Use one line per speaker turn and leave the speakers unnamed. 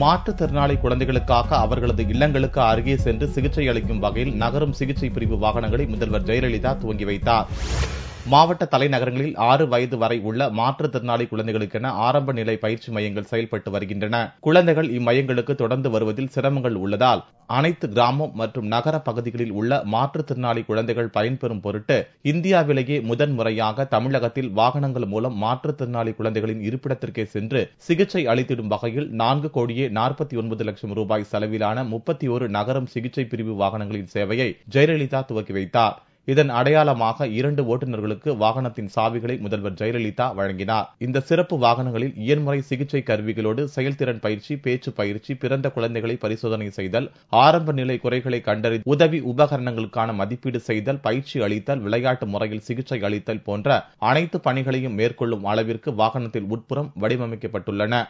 மாற்றுத்திறனாளி குழந்தைகளுக்காக அவர்களது இல்லங்களுக்கு அருகே சென்று சிகிச்சை அளிக்கும் வகையில் நகரும் சிகிச்சை பிரிவு வாகனங்களை முதல்வர் ஜெயலலிதா துவங்கி வைத்தார். மாவட்ட தலைநகரங்களில் 6 வயது வரை உள்ள மாற்றுத்திறனாளி குழந்தைகளுக்கென ஆரம்ப நிலை பயிற்சி மையங்கள் செயல்பட்டு வருகின்றன. குழந்தைகள் இம்மையங்களுக்கு தொடர்ந்து வருவதில் சிரமங்கள் உள்ளதால் அனைத்து கிராமம் மற்றும் நகர பகுதிகளில் உள்ள மாற்றுத்திறனாளி குழந்தைகள் பயன்பெறும் பொருட்டு இந்தியாவிலேயே முதன்முறையாக தமிழகத்தில் வாகனங்கள் மூலம் மாற்றுத்திறனாளி குழந்தைகளின் இருப்பிடத்திற்கே சென்று சிகிச்சை அளித்திடும் வகையில் 4,49,00,000 ரூபாய் செலவிலான 31 நகரம் சிகிச்சை பிரிவு வாகனங்களின் சேவையை ஜெயலலிதா துவக்கி வைத்தார். இதன் அடையாளமாக 2 ஓட்டுநர்களுக்கு வாகனத்தின் சாவிகளை முதல்வர் ஜெயலலிதா வழங்கினார். இந்த சிறப்பு வாகனங்களில் இயன்முறை சிகிச்சை கருவிகளோடு செயல்திறன் பயிற்சி, பேச்சு பயிற்சி, பிறந்த குழந்தைகளை பரிசோதனை செய்தல், ஆரம்ப நிலை குறைகளை கண்டறி உதவி உபகரணங்களுக்கான மதிப்பீடு செய்தல், பயிற்சி அளித்தல், விளையாட்டு முறையில் சிகிச்சை அளித்தல் போன்ற அனைத்து பணிகளையும் மேற்கொள்ளும் அளவிற்கு வாகனத்தில் உட்புறம் வடிவமைக்கப்பட்டுள்ளன.